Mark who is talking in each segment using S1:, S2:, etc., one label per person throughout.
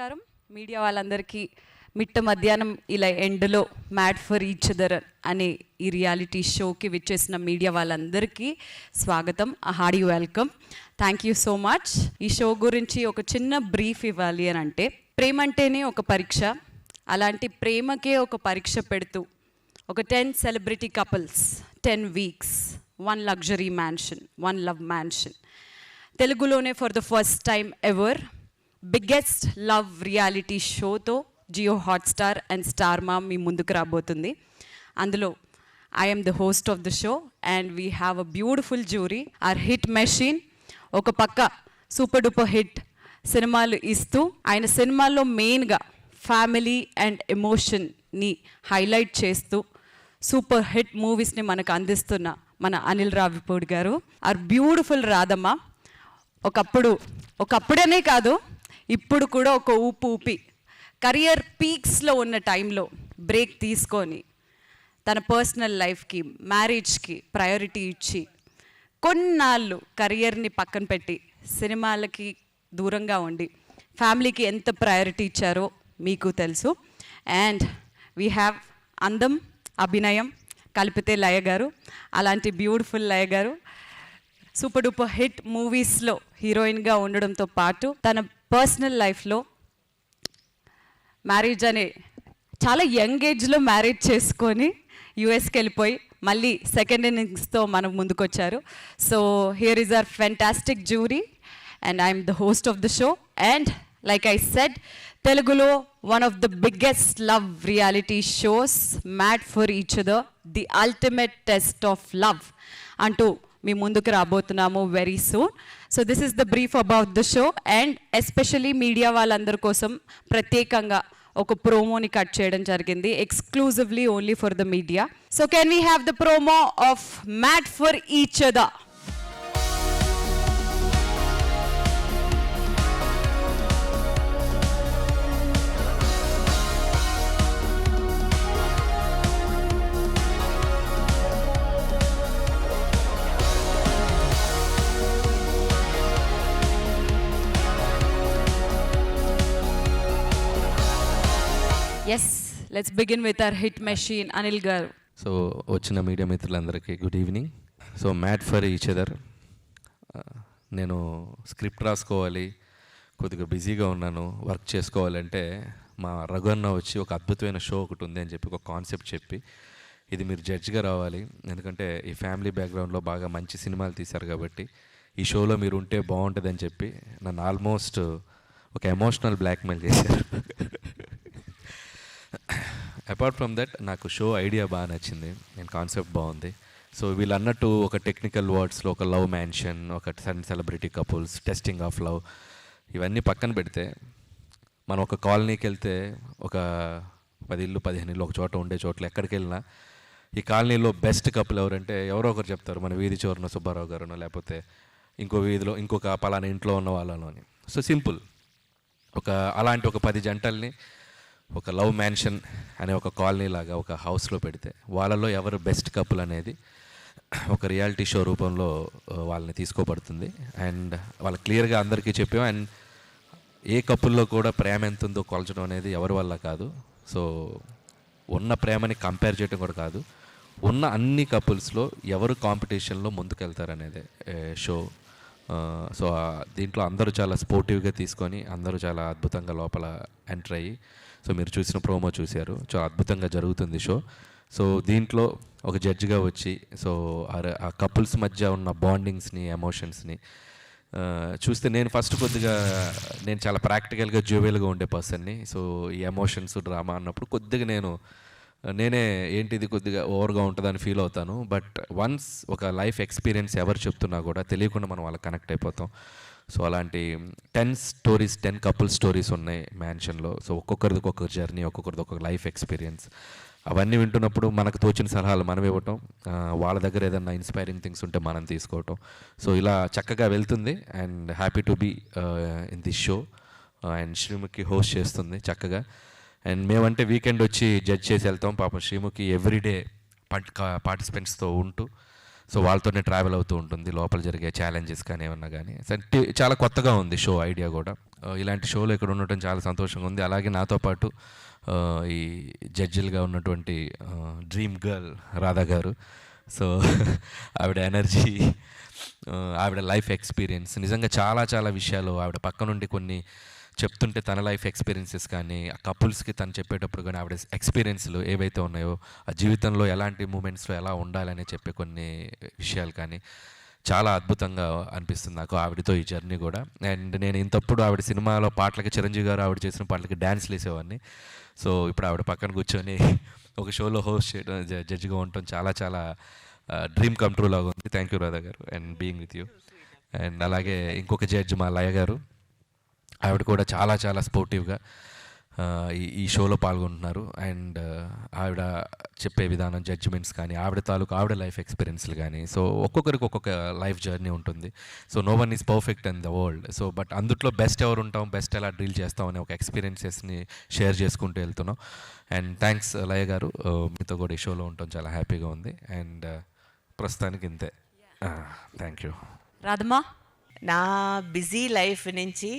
S1: నమస్కారం మీడియా వాళ్ళందరికీ మిట్ట మధ్యాహ్నం ఇలా ఎండ్లో మ్యాడ్ ఫర్ ఈచ్ అదర్ అనే ఈ రియాలిటీ షోకి విచ్చేసిన మీడియా వాళ్ళందరికీ స్వాగతం, Hardy welcome. Thank you so much. ఈ షో గురించి ఒక చిన్న బ్రీఫ్ ఇవ్వాలి అని అంటే, ప్రేమ అంటేనే ఒక పరీక్ష, అలాంటి ప్రేమకే ఒక పరీక్ష పెడుతూ ఒక 10 celebrity couples, 10 weeks, 1 luxury mansion, 1 love mansion. తెలుగులోనే for the first time ever biggest love reality షోతో Jio Hotstar and Star Maa మీ ముందుకు రాబోతుంది. అందులో I'm the host of the show and we have a beautiful jury. Our hit machine ఒక పక్క super duper hit సినిమాలు ఇస్తూ ఆయన సినిమాల్లో మెయిన్గా ఫ్యామిలీ అండ్ ఎమోషన్ని హైలైట్ చేస్తూ సూపర్ హిట్ మూవీస్ని మనకు అందిస్తున్న మన అనిల్ రావిపూడి గారు. ఆర్ బ్యూటిఫుల్ రాధమ్మ ఒకప్పుడనే కాదు, ఇప్పుడు కూడా ఒక ఊపి కెరియర్ పీక్స్లో ఉన్న టైంలో బ్రేక్ తీసుకొని తన పర్సనల్ లైఫ్కి, మ్యారేజ్కి ప్రయారిటీ ఇచ్చి కొన్నాళ్ళు కెరియర్ని పక్కన పెట్టి సినిమాలకి దూరంగా ఉండి ఫ్యామిలీకి ఎంత ప్రయారిటీ ఇచ్చారో మీకు తెలుసు. అండ్ వీ హ్యావ్ అందం అభినయం కలిపితే లయ గారు. అలాంటి బ్యూటిఫుల్ లయ గారు సూపర్ డూపర్ హిట్ మూవీస్లో హీరోయిన్గా ఉండడంతో పాటు తన పర్సనల్ లైఫ్లో మ్యారేజ్ అనే చాలా యంగ్ ఏజ్లో మ్యారేజ్ చేసుకొని యుఎస్కి వెళ్ళిపోయి మళ్ళీ సెకండ్ ఇన్నింగ్స్తో మనకు ముందుకు వచ్చారు. So here is our fantastic jury and I'm the host of the show. And like I said, తెలుగులో one of the biggest love reality shows mad for each other, the ultimate test of love అంటూ మీ ముందుకు రాబోతున్నాము very soon. So this is the brief about the show. And especially media వాళ్ళందరి కోసం ప్రత్యేకంగా ఒక ప్రోమోని కట్ చేయడం జరిగింది, exclusively only for the media. So can we have the promo of mad for each other? Yes, let's begin with our hit machine Anil గారు.
S2: So వచ్చిన media మిత్రులందరికీ good evening. So mad for each other, నేను script రాసుకోవాలి, కొద్దిగా బిజీగా ఉన్నాను, work చేసుకోవాలంటే మా రఘున్న వచ్చి ఒక అద్భుతమైన షో ఒకటి ఉంది అని చెప్పి ఒక కాన్సెప్ట్ చెప్పి, ఇది మీరు జడ్జ్గా రావాలి, ఎందుకంటే ఈ ఫ్యామిలీ బ్యాక్గ్రౌండ్లో బాగా మంచి సినిమాలు తీశారు కాబట్టి ఈ షోలో మీరు ఉంటే బాగుంటుందని చెప్పి నన్ను ఆల్మోస్ట్ ఒక ఎమోషనల్ బ్లాక్మెయిల్ చేశారు. అపార్ట్ ఫ్రమ్ దట్ నాకు షో ఐడియా బాగా నచ్చింది, నేను కాన్సెప్ట్ బాగుంది. సో వీళ్ళు అన్నట్టు ఒక టెక్నికల్ వర్డ్స్లో ఒక లవ్ మ్యాన్షన్, ఒక 10 celebrity couples, testing of love, ఇవన్నీ పక్కన పెడితే మనం ఒక కాలనీకి వెళ్తే ఒక 10 ఇళ్ళు 15 ఇళ్ళు ఒక చోట ఉండే చోట్ల ఎక్కడికి వెళ్ళినా ఈ కాలనీలో బెస్ట్ కపుల్ ఎవరంటే ఎవరో ఒకరు చెప్తారు, మన వీధి చివరన సుబ్బారావు గారునో లేకపోతే ఇంకో వీధిలో ఇంకొక పలానా ఇంట్లో ఉన్న వాళ్ళను అని. సో సింపుల్, అలాంటి ఒక 10 జంటల్ని ఒక లవ్ మ్యాన్షన్ అనే ఒక కాలనీ లాగా ఒక హౌస్లో పెడితే వాళ్ళలో ఎవరు బెస్ట్ కపుల్ అనేది ఒక రియాలిటీ షో రూపంలో వాళ్ళని తీసుకోబడుతుంది. అండ్ వాళ్ళు క్లియర్గా అందరికీ చెప్పాం. అండ్ ఏ కపుల్లో కూడా ప్రేమ ఎంత ఉందో కొలచడం అనేది ఎవరి వల్ల కాదు. సో ఉన్న ప్రేమని కంపేర్ చేయడం కూడా కాదు, ఉన్న అన్ని కపుల్స్లో ఎవరు కాంపిటీషన్లో ముందుకెళ్తారనేదే షో. సో దీంట్లో అందరూ చాలా స్పోర్టివ్గా తీసుకొని అందరూ చాలా అద్భుతంగా లోపల ఎంటర్ అయ్యి, సో మీరు చూసిన ప్రోమో చూశారు, చాలా అద్భుతంగా జరుగుతుంది షో. సో దీంట్లో ఒక జడ్జిగా వచ్చి సో ఆ కపుల్స్ మధ్య ఉన్న బాండింగ్స్ని, ఎమోషన్స్ని చూస్తే నేను ఫస్ట్ కొద్దిగా నేను చాలా ప్రాక్టికల్గా జ్యువెల్గా ఉండే పర్సన్ని. సో ఈ ఎమోషన్స్ డ్రామా అన్నప్పుడు కొద్దిగా నేనే ఏంటిది కొద్దిగా ఓవర్గా ఉంటుందని ఫీల్ అవుతాను. బట్ వన్స్ ఒక లైఫ్ ఎక్స్పీరియన్స్ ఎవరు చెప్తున్నా కూడా తెలియకుండా మనం వాళ్ళకి కనెక్ట్ అయిపోతాం. సో అలాంటి 10 స్టోరీస్, 10 కపుల్ స్టోరీస్ ఉన్నాయి మ్యాన్షన్లో. సో ఒక్కొక్కరిది ఒక్కొక్క జర్నీ, ఒక్కొక్కరిది ఒక్కొక్క లైఫ్ ఎక్స్పీరియన్స్. అవన్నీ వింటున్నప్పుడు మనకు తోచిన సలహాలు మనం ఇవ్వటం, వాళ్ళ దగ్గర ఏదన్నా ఇన్స్పైరింగ్ థింగ్స్ ఉంటే మనం తీసుకోవటం. సో ఇలా చక్కగా వెళ్తుంది. And happy to be in this show. And Sreemukhi host చేస్తుంది చక్కగా. అండ్ మేమంటే వీకెండ్ వచ్చి జడ్జ్ చేసి వెళ్తాం. పాపం శ్రీముఖి ఎవ్రీడే పార్టిసిపెంట్స్తో ఉంటూ సో వాళ్ళతోనే ట్రావెల్ అవుతూ ఉంటుంది, లోపల జరిగే ఛాలెంజెస్ కానీ ఏమన్నా కానీ. చాలా కొత్తగా ఉంది షో ఐడియా కూడా. ఇలాంటి షోలో ఇక్కడ ఉండటం చాలా సంతోషంగా ఉంది. అలాగే నాతో పాటు ఈ జడ్జిలుగా ఉన్నటువంటి డ్రీమ్ గర్ల్ రాధా గారు. సో ఆవిడ ఎనర్జీ, ఆవిడ లైఫ్ ఎక్స్పీరియన్స్, నిజంగా చాలా చాలా విషయాలు ఆవిడ పక్క నుండి కొన్ని చెప్తుంటే తన లైఫ్ ఎక్స్పీరియన్సెస్ కానీ, ఆ కపుల్స్కి తను చెప్పేటప్పుడు కానీ ఆవిడ ఎక్స్పీరియన్స్లు ఏవైతే ఉన్నాయో, ఆ జీవితంలో ఎలాంటి మూమెంట్స్లో ఎలా ఉండాలని చెప్పే కొన్ని విషయాలు కానీ చాలా అద్భుతంగా అనిపిస్తుంది నాకు ఆవిడతో ఈ జర్నీ కూడా. అండ్ నేను ఇంతప్పుడు ఆవిడ సినిమాలో పాటలకి చిరంజీవి గారు ఆవిడ చేసిన పాటలకి డ్యాన్స్లు వేసేవాడిని. సో ఇప్పుడు ఆవిడ పక్కన కూర్చొని ఒక షోలో హోస్ట్ చేయడం, జడ్జిగా ఉండటం చాలా చాలా డ్రీమ్ కమ్ ట్రూ లాగా ఉంది. థ్యాంక్ యూ రాధా గారు and being with you. And అలాగే ఇంకొక జడ్జి మా లయ గారు, ఆవిడ కూడా చాలా చాలా స్పోర్టివ్గా ఈ షోలో పాల్గొంటున్నారు. అండ్ ఆవిడ చెప్పే విధానం, జడ్జిమెంట్స్ కానీ, ఆవిడ తాలూకు ఆవిడ లైఫ్ ఎక్స్పీరియన్స్లు కానీ, సో ఒక్కొక్కరికి ఒక్కొక్క లైఫ్ జర్నీ ఉంటుంది. So no one is perfect in the world. So but అందుట్లో బెస్ట్ ఎవరు ఉంటాం, బెస్ట్ ఎలా డ్రీల్ చేస్తాం అనే ఒక ఎక్స్పీరియన్సెస్ని షేర్ చేసుకుంటూ వెళ్తున్నాం. అండ్ థ్యాంక్స్ లయ గారు, మీతో కూడా ఈ షోలో ఉండటం చాలా హ్యాపీగా ఉంది. అండ్ ప్రస్తుతానికి ఇంతే. Thank you.
S1: రాధమ్మా.
S3: నా బిజీ లైఫ్ నుంచి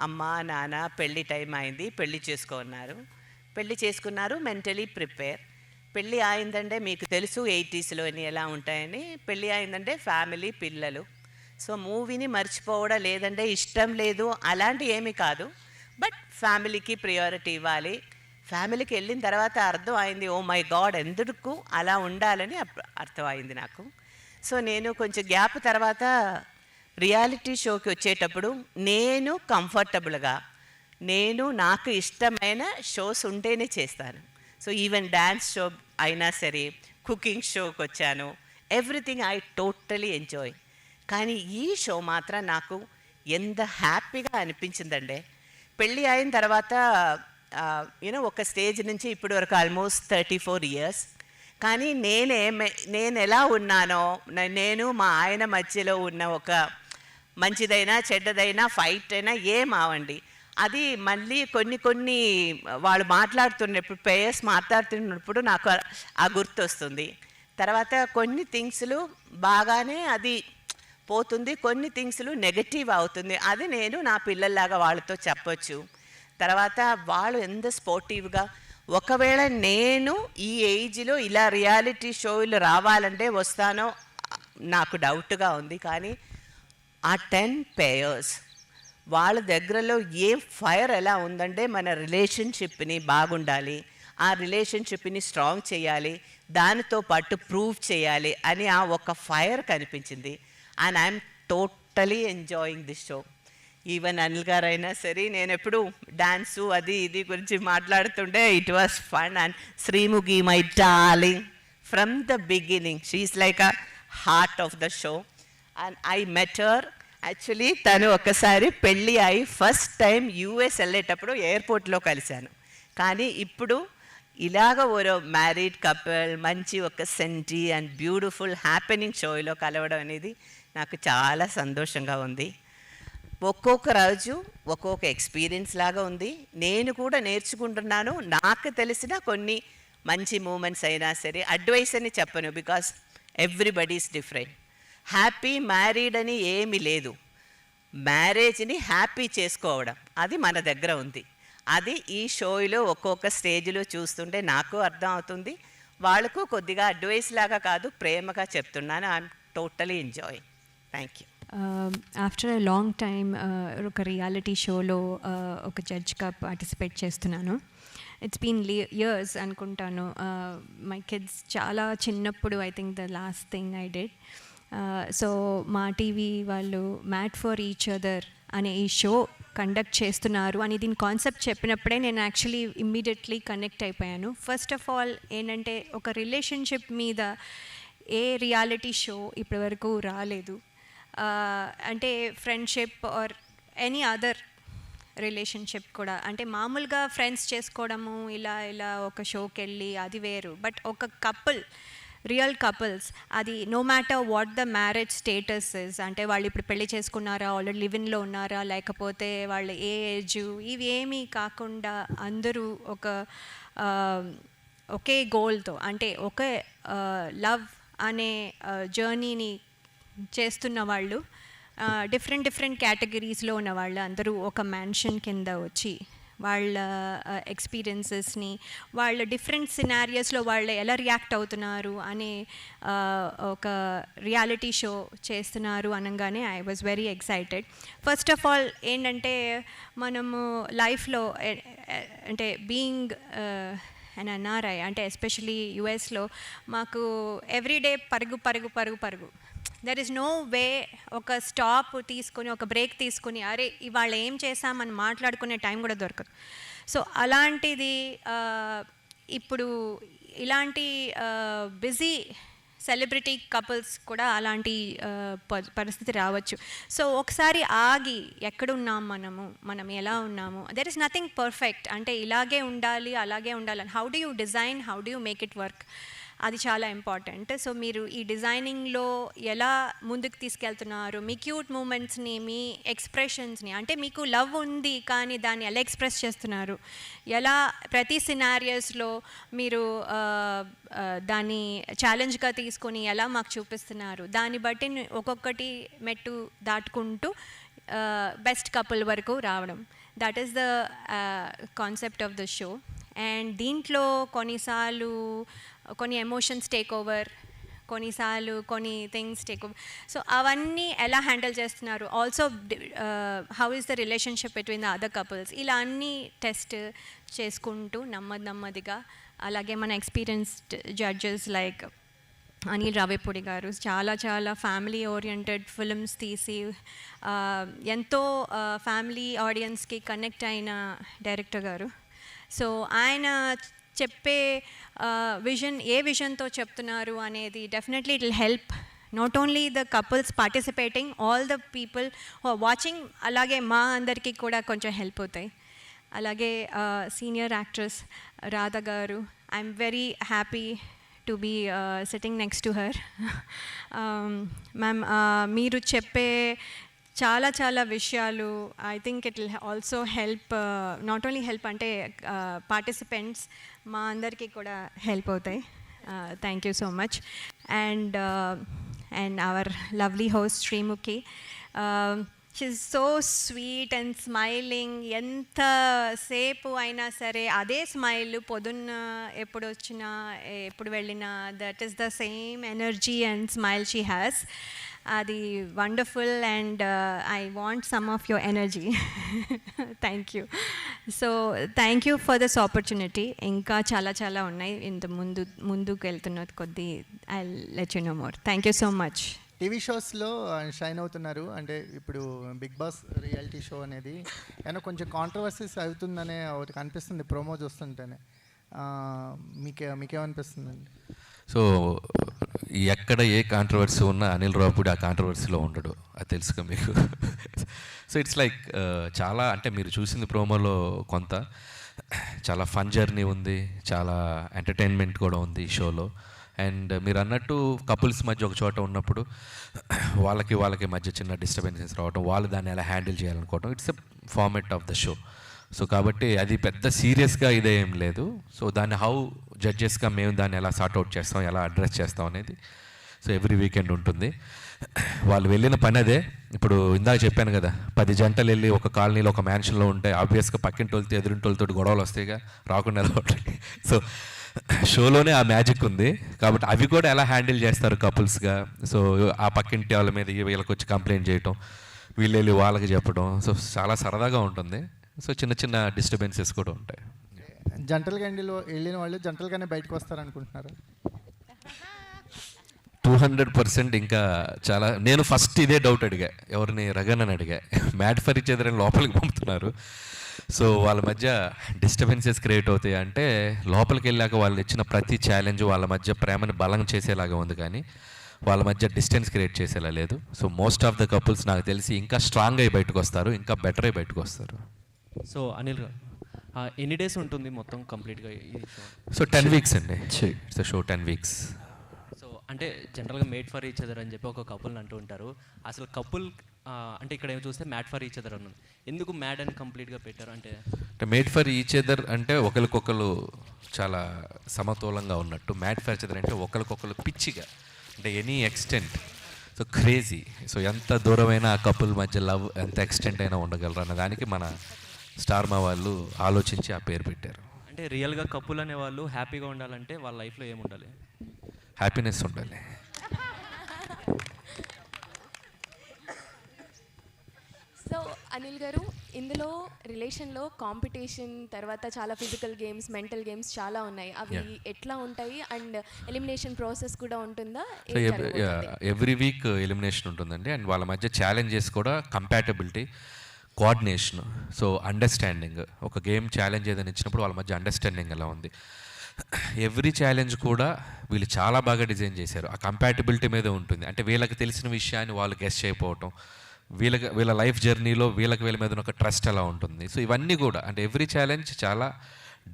S3: అమ్మ నాన్న పెళ్ళి టైం అయింది, పెళ్ళి చేసుకున్నారు, మెంటలీ ప్రిపేర్. పెళ్ళి అయిందంటే మీకు తెలుసు 80sలోని ఎలా ఉంటాయని. పెళ్ళి అయిందంటే ఫ్యామిలీ, పిల్లలు. సో మూవీని మర్చిపోవడం లేదంటే ఇష్టం లేదు అలాంటి ఏమీ కాదు, బట్ ఫ్యామిలీకి ప్రియారిటీ ఇవ్వాలి. ఫ్యామిలీకి వెళ్ళిన తర్వాత అర్థం అయింది, ఓ మై గాడ్ ఎందుకు అలా ఉండాలని అర్థం అయింది నాకు. సో నేను కొంచెం గ్యాప్ తర్వాత రియాలిటీ షోకి వచ్చేటప్పుడు నేను కంఫర్టబుల్గా, నాకు ఇష్టమైన షోస్ ఉంటేనే చేస్తాను. సో ఈవెన్ డ్యాన్స్ షో అయినా సరే, కుకింగ్ షోకి వచ్చాను, ఎవ్రీథింగ్ ఐ టోటలీ ఎంజాయ్. కానీ ఈ షో మాత్రం నాకు ఎంత హ్యాపీగా అనిపించిందంటే, పెళ్ళి అయిన తర్వాత ఒక స్టేజ్ నుంచి ఇప్పటి వరకు ఆల్మోస్ట్ 34 years. కానీ నేను ఎలా ఉన్నానో, నేను మా ఆయన మధ్యలో ఉన్న ఒక మంచిదైనా చెడ్డదైనా ఫైట్ అయినా ఏమావండి, అది మళ్ళీ కొన్ని వాళ్ళు మాట్లాడుతున్నప్పుడు, పేయర్స్ మాట్లాడుతున్నప్పుడు నాకు ఆ గుర్తు వస్తుంది. తర్వాత కొన్ని థింగ్స్లు బాగానే అది పోతుంది, కొన్ని థింగ్స్లు నెగటివ్ అవుతుంది. అది నేను నా పిల్లల్లాగా వాళ్ళతో చెప్పొచ్చు. తర్వాత వాళ్ళు ఎంత స్పోర్టివ్గా, ఒకవేళ నేను ఈ ఏజ్లో ఇలా రియాలిటీ షోలు రావాలంటే వస్తానో నాకు డౌట్గా ఉంది. కానీ ఆ 10 పేయర్స్ వాళ్ళ దగ్గరలో ఏ ఫైర్ ఎలా ఉందంటే, మన రిలేషన్షిప్ని బాగుండాలి, ఆ రిలేషన్షిప్ని స్ట్రాంగ్ చేయాలి, దానితో పాటు ప్రూవ్ చేయాలి అని ఆ ఒక ఫైర్ కనిపించింది. And I'm totally enjoying this show. Even Anil గారు అయినా సరే, నేను ఎప్పుడు డాన్సు అది ఇది గురించి మాట్లాడుతుంటే it was fun. And Sreemukhi, my darling, from the beginning she is like a heart of the show. And I met her actually. తను ఒకసారి పెళ్ళి అయి ఫస్ట్ టైం US వెళ్ళేటప్పుడు ఎయిర్పోర్ట్లో కలిశాను. కానీ ఇప్పుడు ఇలాగ ఓరో మ్యారీడ్ కపుల్ మంచి ఒక సెంటీ అండ్ బ్యూటిఫుల్ హ్యాపెనింగ్ షోలో కలవడం అనేది నాకు చాలా సంతోషంగా ఉంది. ఒక్కొక్క రోజు ఒక్కొక్క ఎక్స్పీరియన్స్ లాగా ఉంది. నేను కూడా నేర్చుకుంటున్నాను. నాకు తెలిసిన కొన్ని మంచి మూమెంట్స్ అయినా సరే, అడ్వైస్ అని చెప్పను, because everybody is different. Happy married అని ఏమీ లేదు. మ్యారేజ్ని హ్యాపీ చేసుకోవడం అది మన దగ్గర ఉంది. అది ఈ షోలో ఒక్కొక్క స్టేజ్లో చూస్తుంటే నాకు అర్థం అవుతుంది. వాళ్ళకు కొద్దిగా అడ్వైస్ లాగా కాదు, ప్రేమగా చెప్తున్నాను. I'm totally enjoying. Thank you.
S4: After a long time ఒక రియాలిటీ షోలో ఒక జడ్జ్గా పార్టిసిపేట్ చేస్తున్నాను. ఇట్స్ బీన్ ఇయర్స్ అనుకుంటాను. మై కిడ్స్ చాలా చిన్నప్పుడు, I think the last thing I did. So మా టీవీ వాళ్ళు మ్యాట్ ఫర్ ఈచ్ అదర్ అనే ఈ షో కండక్ట్ చేస్తున్నారు అని దీని కాన్సెప్ట్ చెప్పినప్పుడే నేను యాక్చువల్లీ ఇమ్మీడియట్లీ కనెక్ట్ అయిపోయాను. ఫస్ట్ ఆఫ్ ఆల్ ఏంటంటే, ఒక రిలేషన్షిప్ మీద ఏ రియాలిటీ షో ఇప్పటివరకు రాలేదు. అంటే friendship or any other relationship కూడా, అంటే మామూలుగా ఫ్రెండ్స్ చేసుకోవడము ఇలా ఒక షోకి వెళ్ళి అది వేరు. బట్ ఒక కపుల్, రియల్ కపుల్స్, అది no matter what the marriage status is, అంటే వాళ్ళు ఇప్పుడు పెళ్లి చేసుకున్నారా, ఆల్రెడీ లివిన్లో ఉన్నారా, లేకపోతే వాళ్ళ ఏజ్, ఇవి ఏమీ కాకుండా అందరూ ఒకే గోల్తో, అంటే ఒకే లవ్ అనే జర్నీని చేస్తున్న వాళ్ళు డిఫరెంట్ కేటగిరీస్లో ఉన్న వాళ్ళు అందరూ ఒక మ్యాన్షన్ కింద వచ్చి వాళ్ళ ఎక్స్పీరియన్సెస్ని వాళ్ళ డిఫరెంట్ సినారియోస్లో వాళ్ళు ఎలా రియాక్ట్ అవుతున్నారు అనే ఒక రియాలిటీ షో చేస్తున్నారు అనగానే I was very excited. First of all ఏంటంటే మనము లైఫ్లో అంటే బీయింగ్ అండ్ ఎన్ఆర్ఐ అంటే ఎస్పెషలీ యుఎస్లో మాకు ఎవ్రీడే పరుగు. దెర్ ఇస్ నో వే ఒక స్టాప్ తీసుకొని ఒక బ్రేక్ తీసుకొని అరే ఇవాళ ఏం చేసామని మాట్లాడుకునే టైం కూడా దొరకదు. సో అలాంటిది ఇప్పుడు ఇలాంటి బిజీ సెలబ్రిటీ కపుల్స్ కూడా అలాంటి పరిస్థితి రావచ్చు. సో ఒకసారి ఆగి ఎక్కడున్నాం మనం ఎలా ఉన్నాము, దెర్ ఇస్ నథింగ్ పర్ఫెక్ట్. అంటే ఇలాగే ఉండాలి అలాగే ఉండాలని how do you design, how do you make it work, అది చాలా ఇంపార్టెంట్. సో మీరు ఈ డిజైనింగ్లో ఎలా ముందుకు తీసుకెళ్తున్నారు, మీ క్యూట్ మూమెంట్స్ని, మీ ఎక్స్ప్రెషన్స్ని, అంటే మీకు లవ్ ఉంది కానీ దాన్ని ఎలా ఎక్స్ప్రెస్ చేస్తున్నారు, ఎలా ప్రతి సినారియోస్లో మీరు దాన్ని ఛాలెంజ్గా తీసుకొని ఎలా మాకు చూపిస్తున్నారు, దాన్ని బట్టి ఒక్కొక్కటి మెట్టు దాటుకుంటూ బెస్ట్ కపుల్ వరకు రావడం. That is the concept of the show. And దీంట్లో కొన్నిసార్లు కొన్ని ఎమోషన్స్ టేక్ ఓవర్, కొన్నిసార్లు కొన్ని థింగ్స్ టేక్ ఓవర్. సో అవన్నీ ఎలా హ్యాండిల్ చేస్తున్నారు, also how is the relationship between the other couples, ఇలా అన్నీ టెస్ట్ చేసుకుంటూ నెమ్మదిగా. అలాగే మన experienced judges like Anil Ravipudi గారు చాలా ఫ్యామిలీ ఓరియంటెడ్ ఫిల్మ్స్ తీసి ఎంతో ఫ్యామిలీ ఆడియన్స్కి కనెక్ట్ అయిన డైరెక్టర్ గారు. సో ఆయన చెప్పే విజన్ ఏ విజన్తో చెప్తున్నారు అనేది definitely it will help not only the couples participating, all the people watching, అలాగే మా అందరికీ కూడా కొంచెం హెల్ప్ అవుతాయి. అలాగే సీనియర్ యాక్ట్రెస్ రాధా గారు, I'm very happy to be sitting next to her. Ma'am మీరు చెప్పే చాలా విషయాలు I think it will also help, not only help అంటే పార్టిసిపెంట్స్ మా అందరికీ కూడా హెల్ప్ అవుతాయి. Thank you so much. And our lovely host Sreemukhi, she's so sweet and smiling. ఎంతసేపు అయినా సరే అదే స్మైల్, పొద్దున్న ఎప్పుడు వచ్చినా ఎప్పుడు వెళ్ళినా that is the same energy and smile she has. అది wonderful and I want some of your energy. Thank you. So thank you for this opportunity. ఇంకా చాలా ఉన్నాయి, ఇంత ముందుకు వెళ్తున్న కొద్దీ I let you know more. Thank you so much.
S5: TV షోస్లో shine అవుతున్నారు, అంటే ఇప్పుడు బిగ్ బాస్ రియాలిటీ షో అనేది ఏమన్నా కొంచెం కాంట్రవర్సీస్ అవుతుందనే ఒకటి కనిపిస్తుంది ప్రోమో చూస్తుంటేనే. మీకేమనిపిస్తుందండి?
S2: సో ఎక్కడ ఏ కాంట్రవర్సీ ఉన్నా అనిల్ రావిపూడి ఆ కాంట్రవర్సీలో ఉండడు, అది తెలుసుగా మీకు. సో ఇట్స్ లైక్ చాలా, అంటే మీరు చూసింది ప్రోమోలో కొంత చాలా ఫన్ జర్నీ ఉంది, చాలా ఎంటర్టైన్మెంట్ కూడా ఉంది ఈ షోలో. అండ్ మీరు అన్నట్టు కపుల్స్ మధ్య ఒక చోట ఉన్నప్పుడు వాళ్ళకి మధ్య చిన్న డిస్టర్బెన్సెస్ రావడం, వాళ్ళు దాన్ని ఎలా హ్యాండిల్ చేయాలనుకోవడం, it's a format of the show. So కాబట్టి అది పెద్ద సీరియస్గా ఇదేం లేదు. సో దాన్ని హౌ జడ్జెస్గా మేము దాన్ని ఎలా సార్ట్అవుట్ చేస్తాం, ఎలా అడ్రస్ చేస్తాం అనేది సో ఎవ్రీ వీకెండ్ ఉంటుంది. వాళ్ళు వెళ్ళిన పని అదే. ఇప్పుడు ఇందాక చెప్పాను కదా, 10 జంటలు వెళ్ళి ఒక కాలనీలో ఒక మ్యాన్షన్లో ఉంటే ఆబ్వియస్గా పక్కింటి వాళ్ళతో ఎదురింటి వాళ్ళతో గొడవలు వస్తాయిగా, రాకుండా ఎలా ఉంటాయి. సో షోలోనే ఆ మ్యాజిక్ ఉంది కాబట్టి అవి కూడా ఎలా హ్యాండిల్ చేస్తారు కపుల్స్గా. సో ఆ పక్కింటి వాళ్ళ మీద వీళ్ళకి వచ్చి కంప్లైంట్ చేయటం, వీళ్ళు వెళ్ళి వాళ్ళకి చెప్పడం, సో చాలా సరదాగా ఉంటుంది. సో చిన్న డిస్టర్బెన్సెస్ కూడా ఉంటాయి.
S5: జంటలుగా వెళ్ళిన వాళ్ళు జంటలుగానే బయటకు వస్తారనుకుంటున్నారు?
S2: 200%. ఇంకా చాలా, నేను ఫస్ట్ ఇదే డౌట్ అడిగా, ఎవరిని రగన్ అని అడిగా. మ్యాడ్ ఫర్ ఈచ్ అదర్ అని లోపలికి పంపుతున్నారు, సో వాళ్ళ మధ్య డిస్టర్బెన్సెస్ క్రియేట్ అవుతాయి అంటే లోపలికి వెళ్ళాక వాళ్ళు ఇచ్చిన ప్రతి ఛాలెంజ్ వాళ్ళ మధ్య ప్రేమని బలం చేసేలాగా ఉంది, కానీ వాళ్ళ మధ్య డిస్టెన్స్ క్రియేట్ చేసేలా లేదు. So most of the couples నాకు తెలిసి ఇంకా స్ట్రాంగ్ అయి బయటకు వస్తారు, ఇంకా బెటర్ అయి బయటకు వస్తారు.
S6: సో అనిల్ గారు, ఎన్ని డేస్ ఉంటుంది మొత్తం కంప్లీట్గా ఈ షో?
S2: సో 10 వీక్స్ అండి. It's show 10 weeks.
S6: సో అంటే జనరల్గా మేడ్ ఫర్ ఈచ్ అదర్ అని చెప్పి ఒక కపుల్ని అంటూ ఉంటారు. అసలు కపుల్ అంటే ఇక్కడ ఏమి చూస్తే మ్యాడ్ ఫర్ ఈచ్ అదర్ అన్నది, ఎందుకు మ్యాడ్ అని కంప్లీట్గా పెట్టారు? అంటే
S2: మేడ్ ఫర్ ఈచ్ అదర్ అంటే ఒకరికొకరు చాలా సమతూలంగా ఉన్నట్టు. మ్యాడ్ ఫర్ ఈచ్ అదర్ అంటే ఒకరికొకరు పిచ్చిగా, అంటే any extent. So so crazy. So ఎంత దూరమైన ఆ కపుల్ మధ్య లవ్ ఎంత ఎక్స్టెంట్ అయినా ఉండగలరు అన్న దానికి మన స్టార్ మా వాళ్ళు ఆలోచించి ఆ పేరు పెట్టారు.
S6: అంటే రియల్గా కపుల్ అనే వాళ్ళు హ్యాపీగా ఉండాలంటే వాళ్ళ లైఫ్లో ఏముండాలి?
S2: హ్యాపీనెస్ ఉండాలి.
S7: సో అనిల్ గారు, ఇందులో రిలేషన్లో కాంపిటీషన్ తర్వాత చాలా ఫిజికల్ గేమ్స్, మెంటల్ గేమ్స్ చాలా ఉన్నాయి. అవి ఎట్లా ఉంటాయి అండ్ ఎలిమినేషన్ ప్రాసెస్ కూడా ఉంటుందా?
S2: సో ఎవ్రీ వీక్ ఎలిమినేషన్ ఉంటుందండి. అండ్ వాళ్ళ మధ్య ఛాలెంజెస్ కూడా కంపాటబిలిటీ, కోఆర్డినేషన్, సో అండర్స్టాండింగ్. ఒక గేమ్ ఛాలెంజ్ ఏదైనా ఇచ్చినప్పుడు వాళ్ళ మధ్య అండర్స్టాండింగ్ ఎలా ఉంది. ఎవ్రీ ఛాలెంజ్ కూడా వీళ్ళు చాలా బాగా డిజైన్ చేశారు. ఆ కంపాటబిలిటీ మీద ఉంటుంది. అంటే వీళ్ళకి తెలిసిన విషయాన్ని వాళ్ళు గెస్ చేయకపోవటం, వీళ్ళ లైఫ్ జర్నీలో వీళ్ళ మీద ఒక ట్రస్ట్ ఎలా ఉంటుంది. సో ఇవన్నీ కూడా అంటే ఎవ్రీ ఛాలెంజ్ చాలా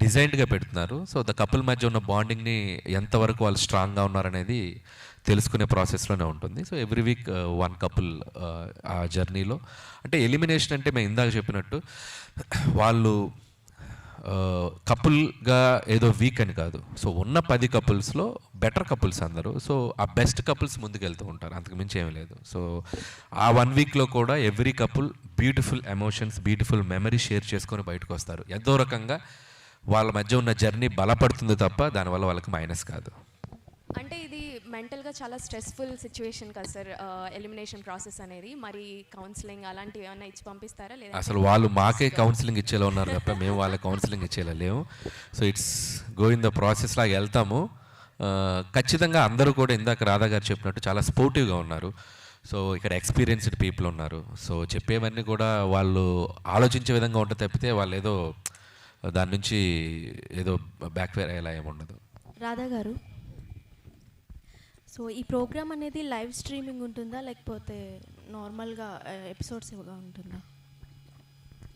S2: డిజైన్డ్గా పెడుతున్నారు. సో ద కపుల్ మధ్య ఉన్న బాండింగ్ని ఎంతవరకు వాళ్ళు స్ట్రాంగ్గా ఉన్నారనేది తెలుసుకునే ప్రాసెస్లోనే ఉంటుంది. So every week one couple ఆ జర్నీలో. అంటే ఎలిమినేషన్ అంటే మేము ఇందాక చెప్పినట్టు వాళ్ళు కపుల్గా ఏదో వీక్ అని కాదు. సో ఉన్న 10 కపుల్స్లో బెటర్ కపుల్స్ అందరూ. సో ఆ బెస్ట్ కపుల్స్ ముందుకెళ్తూ ఉంటారు, అంతకు మించి ఏమీ లేదు. సో ఆ 1 వీక్లో కూడా every couple beautiful emotions, beautiful memory share చేసుకొని బయటకు వస్తారు. ఎంతో రకంగా వాళ్ళ మధ్య ఉన్న జర్నీ బలపడుతుంది తప్ప దానివల్ల వాళ్ళకి మైనస్ కాదు.
S7: అంటే ఇది మెంటల్గా చాలా స్ట్రెస్ఫుల్ సిచ్యువేషన్ కదా సార్, ఎలిమినేషన్ ప్రాసెస్ అనేది. మరి కౌన్సిలింగ్ అలాంటివి ఏమైనా ఇచ్చి పంపిస్తారా? లేదా
S2: అసలు వాళ్ళు మాకే కౌన్సిలింగ్ ఇచ్చేలా ఉన్నారు తప్ప మేము వాళ్ళకి కౌన్సిలింగ్ ఇచ్చేలా లేము. So it's going the process లాగా వెళ్తాము. ఖచ్చితంగా అందరూ కూడా ఇందాక రాధా గారు చెప్పినట్టు చాలా స్పోర్టివ్గా ఉన్నారు. సో ఇక్కడ ఎక్స్పీరియన్స్డ్ పీపుల్ ఉన్నారు. సో చెప్పేవన్నీ కూడా వాళ్ళు ఆలోచించే విధంగా ఉంటుంది తప్పితే వాళ్ళు ఏదో దాని నుంచి ఏదో బ్యాక్ఫైర్ అయ్యేలా ఏముండదు.
S8: రాధా గారు, సో ఈ ప్రోగ్రామ్ అనేది లైవ్ స్ట్రీమింగ్ ఉంటుందా లేకపోతే నార్మల్గా ఎపిసోడ్స్ ఉంటుందా?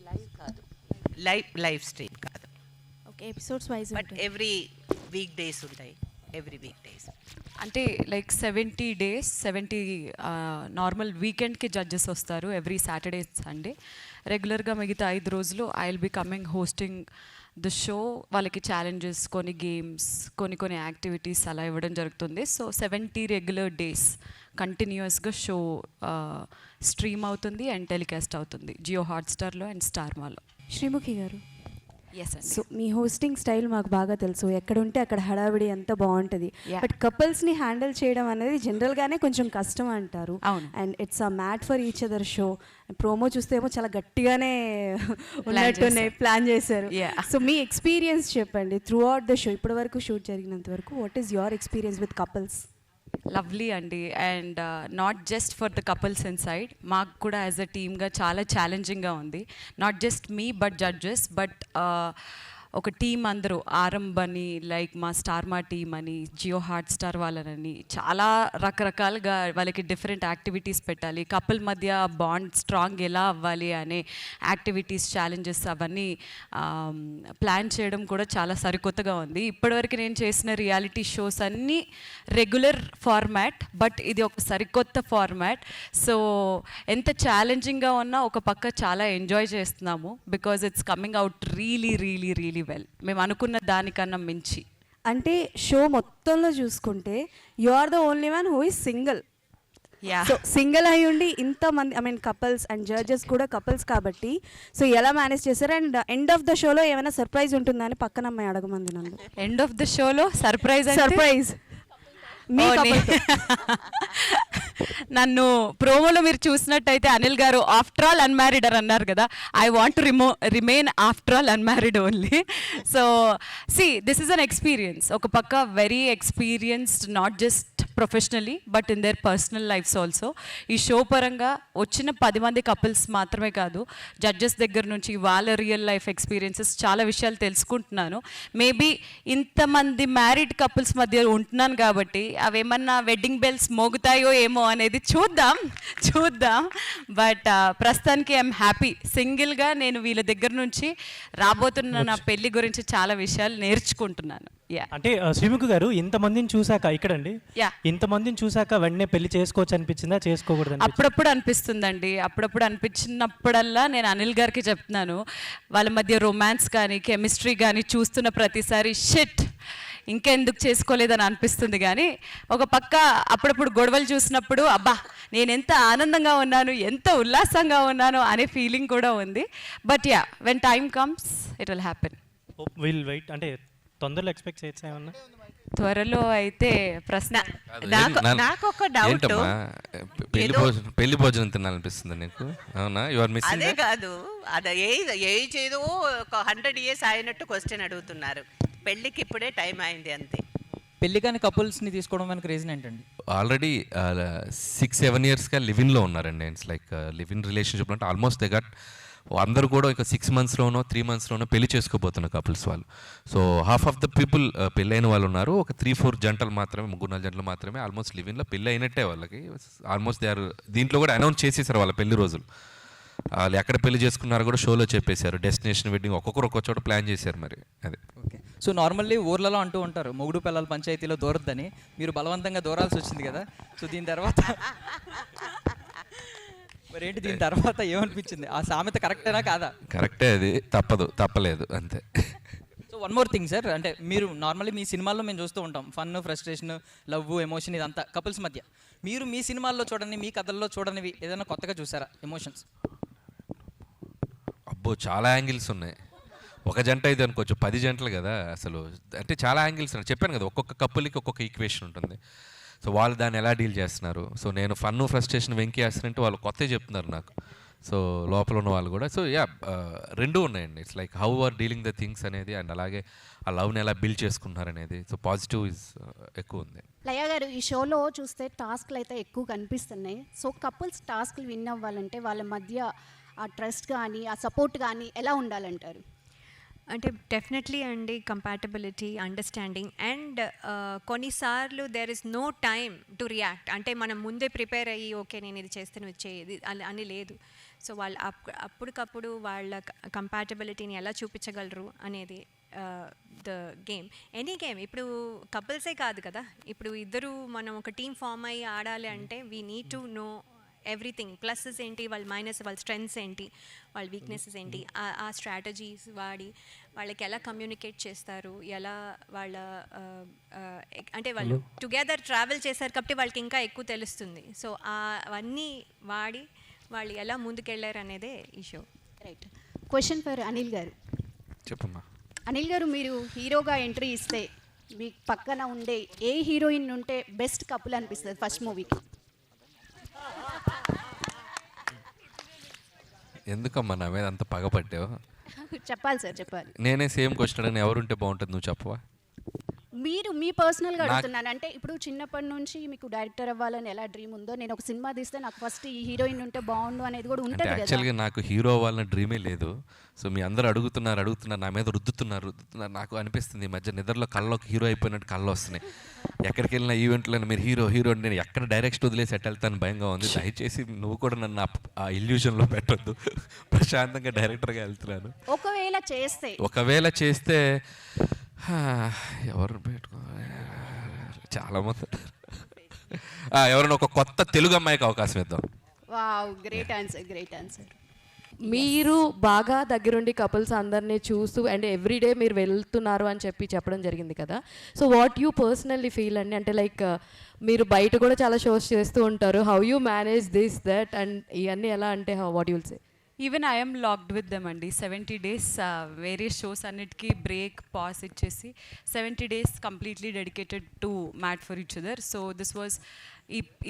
S3: లైవ్ కాదు, లైవ్ స్ట్రీమ్ కాదు.
S8: Okay, episodes wise
S3: but every week days ఉంటాయి. ఎవ్రీ వీక్ డేస్
S1: అంటే లైక్ 70 days, 70 నార్మల్ వీకెండ్కి జడ్జెస్ వస్తారు ఎవ్రీ సాటర్డే సండే. రెగ్యులర్గా మిగతా 5 రోజులు I will be coming hosting the show. వాళ్ళకి ఛాలెంజెస్, కొన్ని గేమ్స్, కొన్ని యాక్టివిటీస్ అలా ఇవ్వడం జరుగుతుంది. సో 70 రెగ్యులర్ డేస్ కంటిన్యూస్గా షో స్ట్రీమ్ అవుతుంది అండ్ టెలికాస్ట్ అవుతుంది జియో హాట్స్టార్లో అండ్ స్టార్ మాలో.
S9: శ్రీముఖి గారు,
S1: ఎస్ అండి.
S9: సో మీ హోస్టింగ్ స్టైల్ మాకు బాగా తెలుసు. ఎక్కడ ఉంటే అక్కడ హడావిడి ఎంత బాగుంటుంది. బట్ కపుల్స్ని హ్యాండిల్ చేయడం అనేది జనరల్గానే కొంచెం కష్టం అంటారు.
S1: అవును.
S9: And it's a mat for each other show. Promo చూస్తే ఏమో చాలా గట్టిగానే ఉన్నట్టున్నాయి, ప్లాన్ చేశారు. సో మీ ఎక్స్పీరియన్స్ చెప్పండి త్రూ అవుట్ ద షో, ఇప్పటి వరకు షూట్ జరిగినంత వరకు. What is your experience with couples?
S1: Lovely అండి. And not just for the couples inside, మాకు కూడా యాజ్ అ టీమ్గా చాలా ఛాలెంజింగ్గా ఉంది. Not just me but judges, but ఒక టీమ్ అందరూ ఆరంభ్ అని, లైక్ మా స్టార్ మా టీమ్ అని, జియో హాట్స్టార్ వాళ్ళని చాలా రకరకాలుగా వాళ్ళకి డిఫరెంట్ యాక్టివిటీస్ పెట్టాలి. కపుల్ మధ్య బాండ్ స్ట్రాంగ్ ఎలా అవ్వాలి అనే యాక్టివిటీస్, ఛాలెంజెస్ అవన్నీ ప్లాన్ చేయడం కూడా చాలా సరికొత్తగా ఉంది. ఇప్పటివరకు నేను చేసిన రియాలిటీ షోస్ అన్నీ రెగ్యులర్ ఫార్మాట్, బట్ ఇది ఒక సరికొత్త ఫార్మాట్. సో ఎంత ఛాలెంజింగ్గా ఉన్నా ఒక పక్క చాలా ఎంజాయ్ చేస్తున్నాము, because it's coming out really really really well. మేము అనుకున్న దానికన్నా మించి.
S9: అంటే షో మొత్తంలో చూసుకుంటే you are the only one who is single. So single అయి ఉండి ఇంతమంది, I mean couples and judges కూడా కపుల్స్ కాబట్టి, సో ఎలా మేనేజ్ చేశారు? అండ్ ఎండ్ ఆఫ్ ద షోలో ఏమైనా సర్ప్రైజ్ ఉంటుందా అని పక్కన అమ్మాయి అడగమంది నన్ను.
S1: ఎండ్ ఆఫ్ ద షోలో సర్ప్రైజ్ నన్ను ప్రోమోలో మీరు చూసినట్టయితే అనిల్ గారు ఆఫ్టర్ ఆల్ అన్మ్యారీడర్ అన్నారు కదా. I want to remain after all unmarried only. So see this is an experience. ఒక పక్క very experienced, not just professionally but in their personal lives also. ఈ షో పరంగా వచ్చిన 10 మంది కపుల్స్ మాత్రమే కాదు, జడ్జెస్ దగ్గర నుంచి వాళ్ళ రియల్ లైఫ్ ఎక్స్పీరియన్సెస్ చాలా విషయాలు తెలుసుకుంటున్నాను. మేబీ ఇంతమంది మ్యారీడ్ కపుల్స్ మధ్య ఉంటున్నాను కాబట్టి అవేమన్నా వెడ్డింగ్ బెల్స్ మోగుతాయో ఏమో అనేది చూద్దాం. బట్ ప్రస్తుతానికి ఐఎమ్ హ్యాపీ. సింగిల్గా నేను వీళ్ళ దగ్గర నుంచి రాబోతున్న నా పెళ్లి గురించి చాలా విషయాలు నేర్చుకుంటున్నాను.
S10: అంటే శ్రీముఖి గారు, ఇంతమందిని చూసాక ఇక్కడండి, ఇంతమందిని చూసాక వెంటనే పెళ్లి చేసుకోవచ్చు అనిపించిందా, చేసుకోకూడదు?
S1: అప్పుడప్పుడు అనిపిస్తుందండి. అప్పుడప్పుడు అనిపించినప్పుడల్లా నేను అనిల్ గారికి చెప్తున్నాను, వాళ్ళ మధ్య రొమాన్స్ కానీ కెమిస్ట్రీ కానీ చూస్తున్న ప్రతిసారి షిట్ ఇంకెందుకు చేసుకోలేదని అనిపిస్తుంది. కానీ ఒక పక్క అప్పుడప్పుడు గొడవలు చూసినప్పుడు అబ్బా నేను ఎంత ఆనందంగా ఉన్నాను, ఎంత ఉల్లాసంగా ఉన్నాను అనే ఫీలింగ్ కూడా ఉంది. But yeah, when time comes it will happen.
S10: Will wait. అంటే తొందరలో ఎక్స్పెక్ట్ చేయొచ్చా ఏమన్నా?
S1: త్వరలో అయితే ప్రశ్న
S3: నాకు ఒక డౌట్.
S2: పెళ్లి భోజనం తినాలనిపిస్తుంది నీకు? అవునా? You are missing.
S3: అదే కాదు, అది ఏజ్ ఏదో ఒక 100 years అయినట్టు క్వశ్చన్ అడుగుతున్నారు. పెళ్ళికి ఇప్పుడే టైం అయింది అంతే.
S11: పెళ్లి కాని కపుల్స్ని తీసుకోవడం వెనక రీజన్ ఏంటండి?
S2: ఆల్రెడీ 6-7 yearsగా లివిన్లో ఉన్నారండి. ఇట్స్ లైక్ లివిన్ రిలేషన్షిప్ అంటే ఆల్మోస్ట్ దే గట్ అందరూ కూడా ఒక 6 monthsలోనో 3 monthsలోనో పెళ్లి చేసుకోబోతున్న కపుల్స్ వాళ్ళు. So half of the people పెళ్ళైన వాళ్ళు ఉన్నారు. ఒక 3-4 జంటలు మాత్రమే, 3-4 జంటలు మాత్రమే ఆల్మోస్ట్ లివిన్లో పెళ్ళి అయినట్టే వాళ్ళకి. ఆల్మోస్ట్ దే ఆర్ దీంట్లో కూడా అనౌన్స్ చేసేసారు వాళ్ళ పెళ్లి రోజులు. వాళ్ళు ఎక్కడ పెళ్లి చేసుకున్నారో కూడా షోలో చెప్పేశారు. డెస్టినేషన్ వెడ్డింగ్ ఒక్కొక్కరు ఒక్కొక్క చోట ప్లాన్ చేశారు. మరి అది
S11: ఓకే. సో నార్మల్లీ ఊర్లలో అంటూ ఉంటారు మొగుడు పిల్లల పంచాయతీలో దూరద్దని. మీరు బలవంతంగా దూరాల్సి వచ్చింది కదా. సో దీని తర్వాత మరి ఏంటి, దీని తర్వాత ఏమనిపించింది? ఆ సామెత కరెక్టేనా కాదా?
S2: కరెక్టే, అది తప్పలేదు అంతే.
S11: So one more thing sir, అంటే మీరు నార్మల్లీ మీ సినిమాల్లో మేము చూస్తూ ఉంటాం ఫన్, ఫ్రస్ట్రేషన్, లవ్, ఎమోషన్ ఇదంతా కపుల్స్ మధ్య. మీరు మీ సినిమాల్లో చూడని, మీ కథల్లో చూడనివి ఏదైనా కొత్తగా చూసారా ఎమోషన్స్?
S2: అబ్బో, చాలా యాంగిల్స్ ఉన్నాయి. ఒక జంట అయితే అనుకోవచ్చు, 10 జంటలు కదా అసలు. అంటే చాలా యాంగిల్స్ ఉన్నాయి. చెప్పాను కదా, ఒక్కొక్క కప్పులకి ఒక్కొక్క ఈక్వేషన్ ఉంటుంది. సో వాళ్ళు దాన్ని ఎలా డీల్ చేస్తున్నారు. సో నేను ఫన్, ఫ్రస్ట్రేషన్, వెంకీ చేస్తున్నట్టు వాళ్ళు కొత్తగా చెప్తున్నారు నాకు. సో లోపల ఉన్న వాళ్ళు కూడా. సో యా, రెండూ ఉన్నాయండి. It's like how are dealing the things అనేది, అండ్ అలాగే ఆ లవ్ని ఎలా బిల్డ్ చేసుకుంటున్నారు అనేది. సో పాజిటివ్ ఇస్ ఎక్కువ ఉంది.
S12: లయ గారు, ఈ షోలో చూస్తే టాస్క్లు అయితే ఎక్కువ కనిపిస్తున్నాయి. సో కపుల్స్ టాస్క్లు విన్ అవ్వాలంటే వాళ్ళ మధ్య ఆ ట్రస్ట్ కానీ ఆ సపోర్ట్ కానీ ఎలా ఉండాలంటారు?
S4: అంటే డెఫినెట్లీ అండి, కంపాటబిలిటీ, అండర్స్టాండింగ్ అండ్ కొన్నిసార్లు there is no time to react. అంటే మనం ముందే ప్రిపేర్ అయ్యి ఓకే నేను ఇది చేస్తాను వచ్చేది అని లేదు. సో వాళ్ళు అప్పటికప్పుడు వాళ్ళ కంపాటబిలిటీని ఎలా చూపించగలరు అనేది ద గేమ్. Any game. ఇప్పుడు కపుల్సే కాదు కదా, ఇప్పుడు ఇద్దరు మనం ఒక టీం ఫామ్ అయ్యి ఆడాలి అంటే we need to know everything. Pluses ఏంటి, వాళ్ళ మైనస్, వాళ్ళ స్ట్రెంగ్స్ ఏంటి, వాళ్ళ వీక్నెసెస్ ఏంటి, ఆ స్ట్రాటజీస్ వాడి వాళ్ళకి ఎలా కమ్యూనికేట్ చేస్తారు, ఎలా వాళ్ళ అంటే వాళ్ళు టుగెదర్ ట్రావెల్ చేశారు కాబట్టి వాళ్ళకి ఇంకా ఎక్కువ తెలుస్తుంది. సో అవన్నీ వాడి వాళ్ళు ఎలా ముందుకెళ్ళారు అనేదే ఈ show.
S12: Right. Question for Anil గారు.
S2: చెప్పమ్మా.
S12: అనిల్ గారు, మీరు హీరోగా ఎంట్రీ ఇస్తే మీ పక్కన ఉండే ఏ హీరోయిన్ ఉంటే బెస్ట్ కపుల్ అనిపిస్తుంది ఫస్ట్ మూవీకి?
S2: ఎందుకమ్మా నా మీద అంత పగపట్టావు?
S12: చెప్పాలి సార్, చెప్పాలి.
S2: నేనే సేమ్ క్వశ్చన్ అడిగిన, ఎవరుంటే బాగుంటుంది నువ్వు చెప్పవా?
S12: మీరు మీ పర్సనల్గా అడుగుతున్నాను. అంటే ఇప్పుడు చిన్నప్పటి నుంచి మీకు డైరెక్టర్ అవ్వాలని ఎలా డ్రీమ్ ఉందో, నేను ఒక సినిమా తీస్తే నాకు ఫస్ట్ ఈ హీరోయిన్ ఉంటే బాగుండు అనేది కూడా ఉంటుంది కదా.
S2: యాక్చువల్గా నాకు హీరో అవ్వాలన్న డ్రీమే లేదు. సో మీ అందరూ అడుగుతున్నారు, నా మీద రుద్దుతున్నారు. నాకు అనిపిస్తుంది ఈ మధ్య నిద్రలో కళ్ళలోకి హీరో అయిపోయినట్టు కళ్ళు వస్తున్నాయి. ఎక్కడికి వెళ్ళిన ఈవెంట్లో మీరు హీరో నేను ఎక్కడ డైరెక్ట్ వదిలేసి సెట్ వెళ్తాను భయంగా ఉంది. దయచేసి నువ్వు కూడా నన్ను ఆ ఇల్యూషన్లో పెట్టొద్దు. ప్రశాంతంగా డైరెక్టర్గా వెళ్తున్నాను.
S12: ఒకవేళ చేస్తే
S2: ఎవరు పెట్టుకోవాలి, చాలామంది. ఎవరైనా ఒక కొత్త తెలుగు అమ్మాయికి అవకాశం ఇద్దాం.
S12: Wow, great answer, great answer.
S13: మీరు బాగా దగ్గరుండి కపుల్స్ అందరినీ చూస్తూ అండ్ ఎవ్రీడే మీరు వెళ్తున్నారు అని చెప్పడం జరిగింది కదా. So what you personally feel అండి, అంటే లైక్ మీరు బయట కూడా చాలా షోస్ చేస్తూ ఉంటారు. How you manage this that and ఇవన్నీ ఎలా అంటే what you'll say?
S1: Even I'm locked with them అండి. 70 days వేరియస్ షోస్ అన్నిటికీ బ్రేక్ పాస్ ఇచ్చేసి 70 days completely dedicated to mat for each other. So this was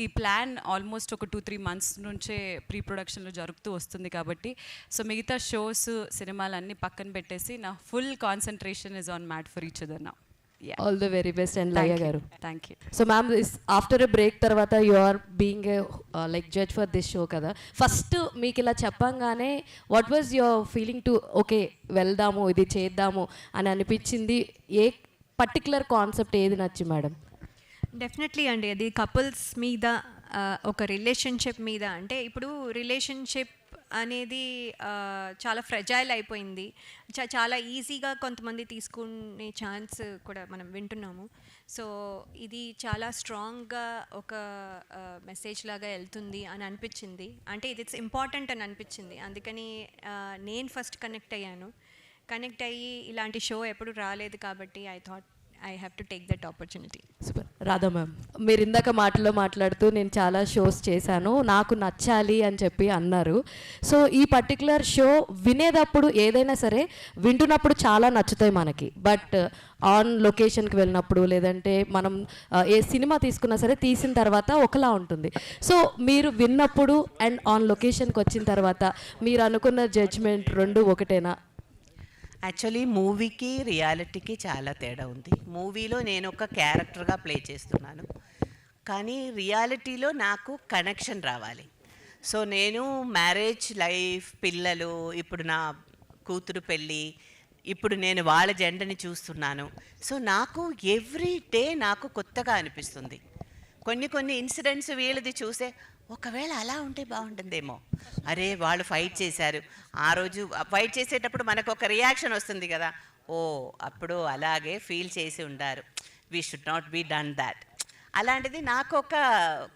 S1: ఈ plan almost ఒక 2-3 months నుంచే pre ప్రొడక్షన్లో జరుగుతూ వస్తుంది కాబట్టి సో మిగతా షోస్, సినిమాలు అన్నీ పక్కన పెట్టేసి నా full concentration is on mat for each other now.
S13: All the very best and Laya garu.
S1: Thank you.
S13: So ma'am, after a break తర్వాత you are being a like judge for this show కదా. First మీకు ఇలా చెప్పంగానే what was your feeling to okay వెళ్దాము, ఇది చేద్దాము అని అనిపించింది? ఏ పర్టికులర్ కాన్సెప్ట్ ఏది నచ్చి మేడం?
S4: డెఫినెట్లీ అండి, అది కపుల్స్ మీద, ఒక రిలేషన్షిప్ మీద. అంటే ఇప్పుడు రిలేషన్షిప్ అనేది చాలా ఫ్రెజైల్ అయిపోయింది. చాలా ఈజీగా కొంతమంది తీసుకునే ఛాన్స్ కూడా మనం వింటున్నాము. సో ఇది చాలా స్ట్రాంగ్గా ఒక మెసేజ్ లాగా వెళ్తుంది అని అనిపించింది. అంటే ఇది ఇట్స్ ఇంపార్టెంట్ అని అనిపించింది. అందుకని నేను ఫస్ట్ కనెక్ట్ అయ్యాను. కనెక్ట్ అయ్యి ఇలాంటి షో ఎప్పుడు రాలేదు కాబట్టి I thought I have to take that opportunity.
S13: Super. Radha ma'am, మీరు ఇందాక మాటలో మాట్లాడుతూ నేను చాలా షోస్ చేశాను, నాకు నచ్చాలి అని చెప్పి అన్నారు. సో ఈ పర్టికులర్ షో వినేటప్పుడు ఏదైనా సరే వింటున్నప్పుడు చాలా నచ్చుతాయి మనకి, బట్ ఆన్ లొకేషన్కి వెళ్ళినప్పుడు లేదంటే మనం ఏ సినిమా తీసుకున్నా సరే తీసిన తర్వాత ఒకలా ఉంటుంది. సో మీరు విన్నప్పుడు అండ్ ఆన్ లొకేషన్కి వచ్చిన తర్వాత మీరు అనుకున్న జడ్జ్మెంట్ రెండు ఒకటేనా?
S3: యాక్చువల్లీ మూవీకి రియాలిటీకి చాలా తేడా ఉంది. మూవీలో నేను ఒక క్యారెక్టర్గా ప్లే చేస్తున్నాను, కానీ రియాలిటీలో నాకు కనెక్షన్ రావాలి. సో నేను మ్యారేజ్ లైఫ్, పిల్లలు, ఇప్పుడు నా కూతురు పెళ్ళి, ఇప్పుడు నేను వాళ్ళ జెండని చూస్తున్నాను. సో నాకు ఎవ్రీ డే నాకు కొత్తగా అనిపిస్తుంది. కొన్ని ఇన్సిడెంట్స్ వీళ్ళది చూసే ఒకవేళ అలా ఉంటే బాగుంటుందేమో, అరే వాళ్ళు ఫైట్ చేశారు, ఆ రోజు ఫైట్ చేసేటప్పుడు మనకు ఒక రియాక్షన్ వస్తుంది కదా, ఓ అప్పుడు అలాగే ఫీల్ చేసి ఉండారు, we should not be done that. అలాంటిది నాకు ఒక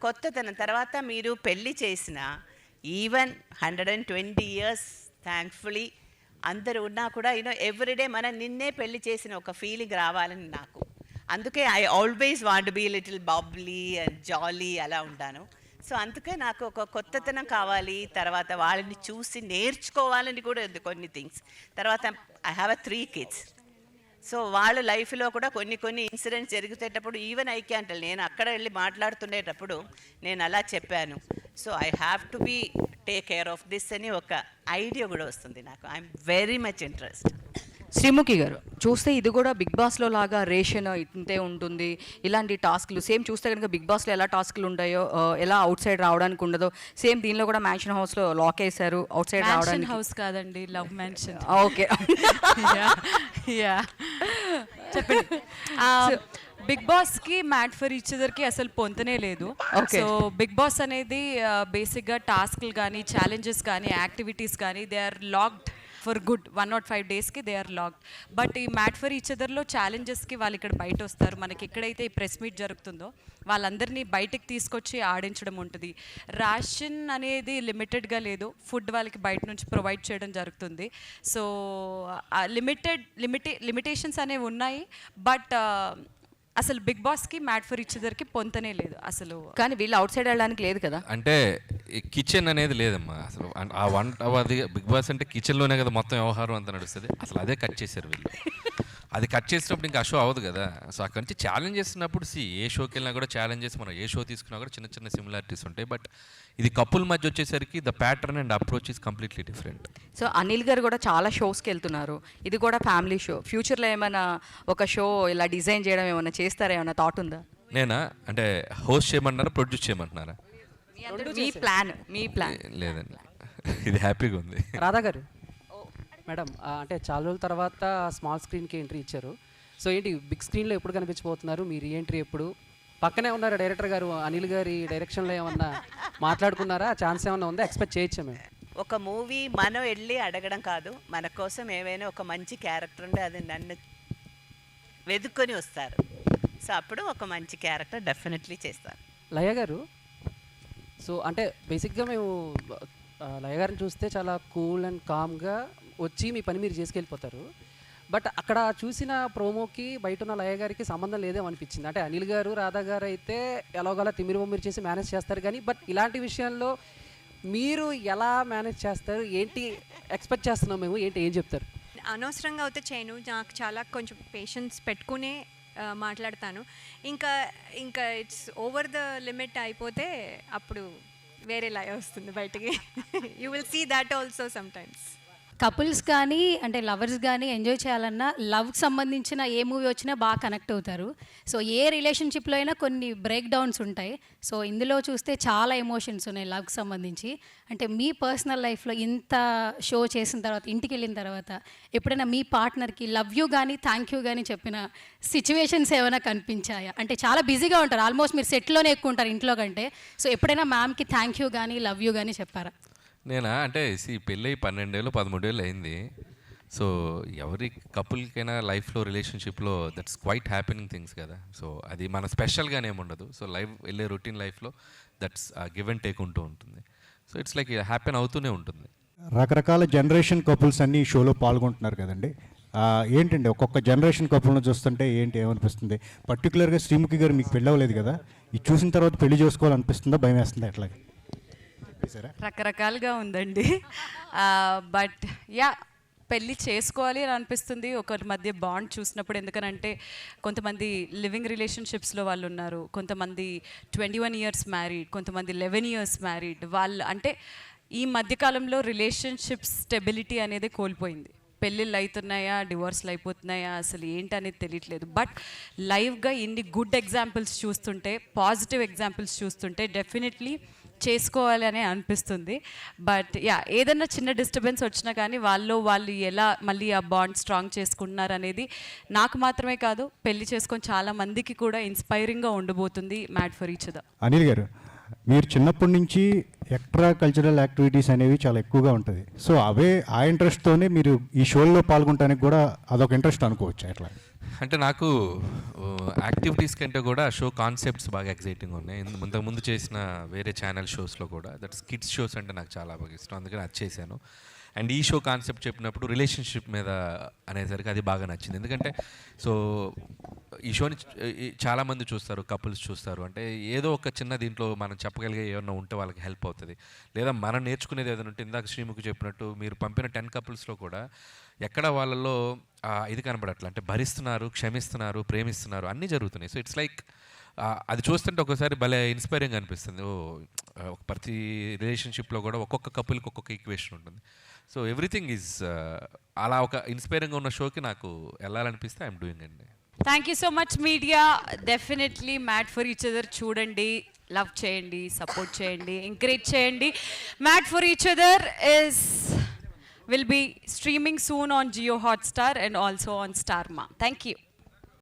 S3: కొత్తతనం. తర్వాత మీరు పెళ్ళి చేసిన ఈవెన్ 120 years థ్యాంక్ఫుల్లీ అందరూ ఉన్నా కూడా ఎవ్రీడే మనం నిన్నే పెళ్ళి చేసిన ఒక ఫీలింగ్ రావాలని నాకు. అందుకే I always want be little bubbly and jolly అలా ఉంటాను. సో అందుకే నాకు ఒక కొత్తతనం కావాలి. తర్వాత వాళ్ళని చూసి నేర్చుకోవాలని కూడా ఉంది కొన్ని థింగ్స్. తర్వాత ఐ హ్యావ్ 3 kids. సో వాళ్ళ లైఫ్లో కూడా కొన్ని ఇన్సిడెంట్స్ జరుగుతేటప్పుడు ఈవెన్ ఐ క్యాంట్, నేను అక్కడ వెళ్ళి మాట్లాడుతుండేటప్పుడు నేను అలా చెప్పాను. So I have to be take care of this అని ఒక ఐడియా కూడా వస్తుంది నాకు. I'm very much interest.
S1: Sreemukhi గారు, చూస్తే ఇది కూడా బిగ్ బాస్లో లాగా రేషన్ ఇంతే ఉంటుంది, ఇలాంటి టాస్క్లు సేమ్ చూస్తే కనుక బిగ్ బాస్లో ఎలా టాస్క్లు ఉంటాయో, ఎలా అవుట్ సైడ్ రావడానికి ఉండదో, సేమ్ దీనిలో కూడా మ్యాన్షన్ హౌస్లో లాక్ వేశారు, అవుట్ సైడ్ రావడానికి.
S14: హౌస్ కాదండి, లవ్ మ్యాన్షన్.
S1: ఓకే, చెప్పండి. బిగ్ బాస్కి మ్యాట్ ఫర్ ఈచ్ అదర్కి అసలు పొంతనే లేదు. సో బిగ్ బాస్ అనేది బేసిక్గా టాస్క్లు కానీ, ఛాలెంజెస్ కానీ, యాక్టివిటీస్ కానీ they are locked for good 105 daysకి దే ఆర్ లాక్డ్. బట్ ఈ మ్యాట్ ఫర్ ఈచ్ అదర్లో ఛాలెంజెస్కి వాళ్ళు ఇక్కడ బయట వస్తారు. మనకి ఎక్కడైతే ఈ ప్రెస్ మీట్ జరుగుతుందో వాళ్ళందరినీ బయటకు తీసుకొచ్చి ఆడించడం ఉంటుంది. రేషన్ అనేది లిమిటెడ్గా లేదు, ఫుడ్ వాళ్ళకి బయట నుంచి ప్రొవైడ్ చేయడం జరుగుతుంది. సో లిమిటేషన్స్ అనేవి ఉన్నాయి. బట్ అసలు బిగ్ బాస్కి మ్యాట్ ఫర్ ఈచ్ అదర్కి పొంతనే లేదు అసలు. కానీ వీళ్ళు అవుట్ సైడ్ వెళ్ళడానికి లేదు కదా.
S2: అంటే కిచెన్ అనేది లేదమ్మా అసలు. ఆ వంట అది బిగ్ బాస్ అంటే కిచెన్లోనే కదా మొత్తం వ్యవహారం అంతా నడుస్తుంది. అసలు అదే కట్ చేశారు వీళ్ళు. అది కట్ చేసినప్పుడు ఇంకా ఆ షో అవ్వదు కదా. సో అక్కడి నుంచి ఛాలెంజ్ చేస్తున్నప్పుడు ఏ షోకి వెళ్ళినా కూడా ఛాలెంజెస్, మనం ఏ షో తీసుకున్నా కూడా చిన్న సిమిలారిటీస్ ఉంటాయి. బట్ ఇది కపుల్ మధ్య వచ్చేసరికి the pattern and approach is completely different.
S1: So Anil గారు కూడా చాలా షోస్కి వెళ్తున్నారు, ఇది కూడా ఫ్యామిలీ షో. ఫ్యూచర్లో ఏమైనా ఒక షో ఇలా డిజైన్ చేయడం ఏమైనా చేస్తారా, ఏమైనా థాట్ ఉందా?
S2: నేనా అంటే హోస్ట్ చేయమంటున్నారా, ప్రొడ్యూస్ చేయమంటున్నారా?
S1: మీ ప్లాన్
S2: లేదండి, ఇది హ్యాపీగా ఉంది.
S15: రాధా గారు, మేడం అంటే చాలా రోజుల తర్వాత స్మాల్ స్క్రీన్కి ఎంట్రీ ఇచ్చారు. సో ఏంటి బిగ్ స్క్రీన్లో ఎప్పుడు కనిపించబోతున్నారు? మీ రీఎంట్రీ ఎప్పుడు? పక్కనే ఉన్నారు డైరెక్టర్ గారు, అనిల్ గారి డైరెక్షన్లో ఏమన్నా మాట్లాడుకున్నారా? ఛాన్స్ ఏమన్నా ఉందా? ఎక్స్పెక్ట్ చేయొచ్చా మేము?
S3: ఒక మూవీ మనం వెళ్ళి అడగడం కాదు, మన కోసం ఏమైనా ఒక మంచి క్యారెక్టర్ ఉంటే అది నన్ను వెతుక్కొని వస్తారు. సో అప్పుడు ఒక మంచి క్యారెక్టర్ డెఫినెట్లీ చేస్తారు.
S15: లయ గారు, సో అంటే బేసిక్గా మేము లయ గారిని చూస్తే చాలా కూల్ అండ్ కామ్గా వచ్చి మీ పని మీరు చేసుకెళ్ళిపోతారు. బట్ అక్కడ చూసిన ప్రోమోకి బయట ఉన్న లయ గారికి సంబంధం లేదేమో అనిపించింది. అంటే అనిల్ గారు, రాధా గారు అయితే ఎలాగోలా తిమిరి బొమ్మిరి చేసి మేనేజ్ చేస్తారు, కానీ బట్ ఇలాంటి విషయంలో మీరు ఎలా మేనేజ్ చేస్తారు? ఏంటి ఎక్స్పెక్ట్ చేస్తున్నాం మేము, ఏంటి ఏం చెప్తారు?
S4: అనవసరంగా అయితే చేయను, నాకు చాలా కొంచెం పేషెన్స్ పెట్టుకునే మాట్లాడతాను. ఇంకా ఇట్స్ ఓవర్ ద లిమిట్ అయిపోతే అప్పుడు వేరే లయ వస్తుంది బయటికి. You will see that also sometimes.
S16: Couples కానీ అంటే లవర్స్ కానీ ఎంజాయ్ చేయాలన్నా లవ్కి సంబంధించిన ఏ మూవీ వచ్చినా బాగా కనెక్ట్ అవుతారు. సో ఏ రిలేషన్షిప్లో అయినా కొన్ని బ్రేక్ డౌన్స్ ఉంటాయి. సో ఇందులో చూస్తే చాలా ఎమోషన్స్ ఉన్నాయి లవ్కి సంబంధించి. అంటే మీ పర్సనల్ లైఫ్లో ఇంత షో చేసిన తర్వాత, ఇంటికి వెళ్ళిన తర్వాత ఎప్పుడైనా మీ పార్ట్నర్కి లవ్ యూ కానీ థ్యాంక్ యూ కానీ చెప్పిన సిచ్యువేషన్స్ ఏమైనా కనిపించాయా? అంటే చాలా బిజీగా ఉంటారు, ఆల్మోస్ట్ మీరు సెట్లోనే ఎక్కువ ఉంటారు ఇంట్లో కంటే. సో ఎప్పుడైనా మ్యామ్కి థ్యాంక్ యూ కానీ లవ్ యూ కానీ చెప్పారా?
S2: నేనా అంటే పెళ్ళి 12 ఏళ్ళు 13 ఏళ్ళు అయింది. సో ఎవరి కపుల్కైనా లైఫ్లో రిలేషన్షిప్లో దట్స్ క్వైట్ హ్యాపెనింగ్ థింగ్స్ కదా. సో అది మన స్పెషల్గానే ఏముండదు. సో లైఫ్ వెళ్ళే రొటీన్ లైఫ్లో దట్స్ గివ్ అండ్ టేక్ ఉంటూ ఉంటుంది. సో ఇట్స్ లైక్ హ్యాపెన్ అవుతూనే ఉంటుంది.
S17: రకరకాల జనరేషన్ కపుల్స్ అన్ని ఈ షోలో పాల్గొంటున్నారు కదండి. ఏంటండి ఒక్కొక్క జనరేషన్ కపుల్ను చూస్తుంటే ఏంటి ఏమనిపిస్తుంది? పర్టికులర్గా శ్రీముఖి గారు మీకు పెళ్ళి అవ్వలేదు కదా, ఇది చూసిన తర్వాత పెళ్లి చేసుకోవాలనిపిస్తుందా, భయం వేస్తుందా, ఎట్లా?
S1: రకరకాలుగా ఉందండి. బట్ యా, పెళ్ళి చేసుకోవాలి అని అనిపిస్తుంది ఒకరి మధ్య బాండ్ చూసినప్పుడు. ఎందుకనంటే కొంతమంది లివింగ్ రిలేషన్షిప్స్లో వాళ్ళు ఉన్నారు, కొంతమంది 21 years మ్యారీడ్, కొంతమంది 11 years మ్యారీడ్. వాళ్ళు అంటే ఈ మధ్యకాలంలో రిలేషన్షిప్ స్టెబిలిటీ అనేది కోల్పోయింది. పెళ్ళిళ్ళు అవుతున్నాయా, డివోర్స్లు అయిపోతున్నాయా, అసలు ఏంటనేది తెలియట్లేదు. బట్ లైవ్గా ఇన్ని గుడ్ ఎగ్జాంపుల్స్ చూస్తుంటే, పాజిటివ్ ఎగ్జాంపుల్స్ చూస్తుంటే డెఫినెట్లీ చేసుకోవాలి అని అనిపిస్తుంది. బట్ యా, ఏదన్నా చిన్న డిస్టర్బెన్స్ వచ్చినా కానీ వాళ్ళు ఎలా మళ్ళీ ఆ బాండ్ స్ట్రాంగ్ చేసుకుంటున్నారు అనేది నాకు మాత్రమే కాదు, పెళ్లి చేసుకొని చాలా మందికి కూడా ఇన్స్పైరింగ్గా ఉండబోతుంది mad for each other.
S17: Anil గారు, మీరు చిన్నప్పటి నుంచి ఎక్స్ట్రా కల్చరల్ యాక్టివిటీస్ అనేవి చాలా ఎక్కువగా ఉంటుంది. సో ఆ ఇంట్రెస్ట్తోనే మీరు ఈ షోల్లో పాల్గొనడానికి కూడా అదొక ఇంట్రెస్ట్ అనుకోవచ్చు ఎట్లా?
S2: అంటే నాకు యాక్టివిటీస్ కంటే కూడా షో కాన్సెప్ట్స్ బాగా ఎక్సైటింగ్ ఉన్నాయి. ముందు చేసిన వేరే ఛానల్ షోస్లో కూడా దట్స్ కిడ్స్ షోస్ అంటే నాకు చాలా బాగా ఇష్టం, అందుకని అది చేశాను. అండ్ ఈ షో కాన్సెప్ట్ చెప్పినప్పుడు రిలేషన్షిప్ మీద అనేసరికి అది బాగా నచ్చింది. ఎందుకంటే సో ఈ షోని చాలామంది చూస్తారు, కపుల్స్ చూస్తారు. అంటే ఏదో ఒక చిన్న దీంట్లో మనం చెప్పగలిగే ఏమన్నా ఉంటే వాళ్ళకి హెల్ప్ అవుతుంది, లేదా మనం నేర్చుకునేది ఏదైనా ఉంటే. ఇందాక శ్రీముఖి చెప్పినట్టు మీరు పంపిన 10 couples కూడా ఎక్కడ వాళ్ళలో ఇది కనబడట్లా, అంటే భరిస్తున్నారు, క్షమిస్తున్నారు, ప్రేమిస్తున్నారు, అన్నీ జరుగుతున్నాయి. సో ఇట్స్ లైక్ అది చూస్తుంటే ఒకసారి భలే ఇన్స్పైరింగ్ అనిపిస్తుంది. ప్రతి రిలేషన్షిప్లో కూడా ఒక్కొక్క కపుల్కి ఒక్కొక్క ఈక్వేషన్ ఉంటుంది. సో ఎవ్రీథింగ్ ఈజ్ అలా ఒక ఇన్స్పైరింగ్గా ఉన్న షోకి నాకు వెళ్ళాలనిపిస్తే ఐఎమ్ డూయింగ్ అండి.
S1: Thank you so much media. Definitely mad for each other చూడండి, లవ్ చేయండి, సపోర్ట్ చేయండి, ఎంకరేజ్ చేయండి. Mad for each other will be streaming soon on Jio Hotstar and also on Starma. Thank you.